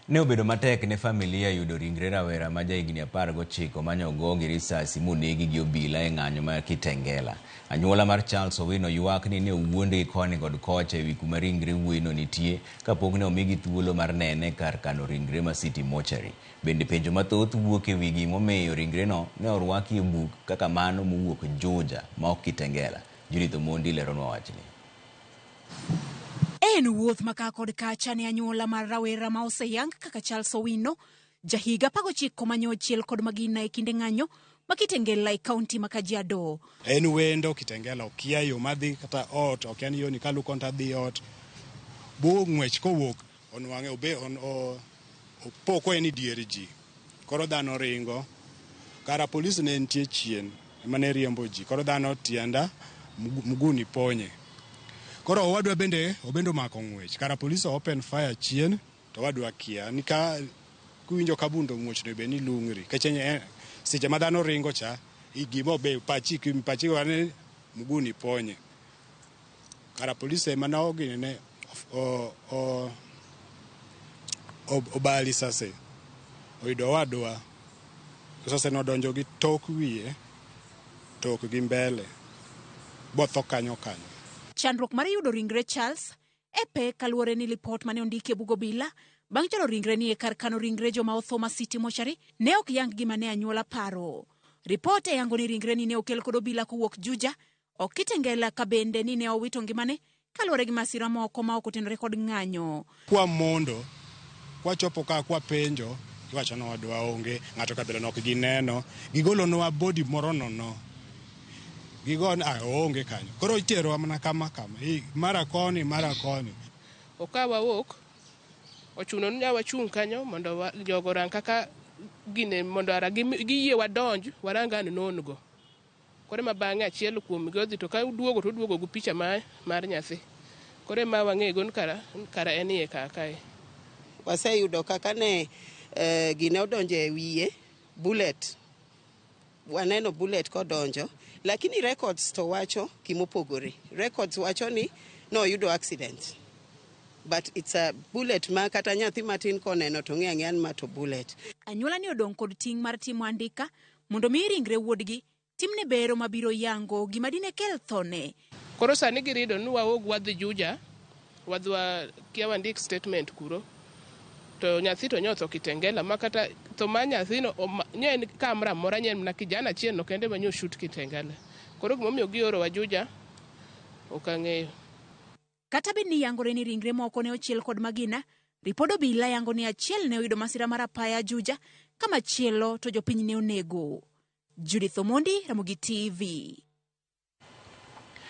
Ne obedo matek ne familia yudo ringre rawera ma jahigni 19 mane ogo gi risasi monegi gi obila e ng'anyo mar Kitengela. Anyuola mar Charles Owino ywak ni ne owuondgi koni kod kocha ewi kuma ringre wuoyino nitie kapok ne omigi thuolo mar nene kar kano ringre ma City Mortuary. Bende penjo mathoth wuok ewi gimomiyo ringreno ne orwaki e buk kaka mano mowuok Juja ma ok Kitengela. Judith Omondi leronwa wachni. En wuoth maka kod kacha ne anyuola mar rawera ma oseyang kaka Charles Owino, jahiga 19 manyo achiel kod magina e kinde ng'anyo ma Kitengela e kaunti ma Kajiado. En wendo Kitengela okia yo madhi kata ot, ok en yo ni kalu konta dhi ot. Bu ng'wech kowuok onwang'e obe opoko en dier ji. Koro dhano ringo. Kara polis ne nitie chien mane riembo ji. Koro dhano tienda mguni ponye. Koro wadwa bende obendo mako ng'wech. Kara polis open fire chien to wadwa kia. Nika kuwinjo kabundo ng'wech no be ni lungri. Kechenye seche ma dhano ringo cha igimo be pachi wane mguni ponye. Kara polis ema na ogine ne obali sase. Oido wadwa. Sase no donjo gi tok wiye, tok gi mbele. Botho kanyo. Chandruok mar yudo ringre Charles e pek kaluwore ni lipot mane ondiki e bug obila bang' chalo ringre ni e kar kano ringre joma otho ma City Mortuary ne ok yang gima ne anyuola paro. Ripot e yango ni ringre ni ne okel kod obila kowuok Juja, ok Kitengela ka bende ni ne owito ngimane kaluwore gi masira moko ma ok otenore kod ng'anyo. Kwa mondo, kwa chopo ka kwa penjo, iwacho no wadwa onge, ng'ato kabelo nok gineno, gigolo no body moro no. Gigon onge kanyo. Koro itero mana kama. Mara koni. Okawa wok. Ochuno ni wachung kanyo mondo jogo rang kaka gine mondo ara giyie wadonj waranga nongo. Kore mabang'e achiel kuom godhi to ka duogo gu picha mar nyathi. Kore ma wang'e gon kara enie kae. Waseyudo kaka ne gine odonje wiye bullet. Waneno bullet kodonjo. Lakini records to wacho kimopogore. Records wacho ni no yudo accident. But it's a bullet ma kata nyathi matin koneno to ng'e mato bullet. Anyuola ni odong kod ting' mar timo andika mondo mi ringre wuodgi timne bero mabiro yango gima dine kel thone. Koro sani girido ni waog wadhi Juja, wadwa kia wandik statement kuro. To nyathi to nyotho Kitengela makata to ma nyathino nyen kamera mora nyen na kijana chien no kende manyo shoot Kitengela. Koro gimomiyo gioro wa Juja okang'eyo. Kata beni yangore ni ringre moko ne ochiel kod magina, ripodo obila yango ni achiel ne oyudo masira mar apaya Juja kama chielo to jopiny ne onego. Judith Omondi, Ramogi TV.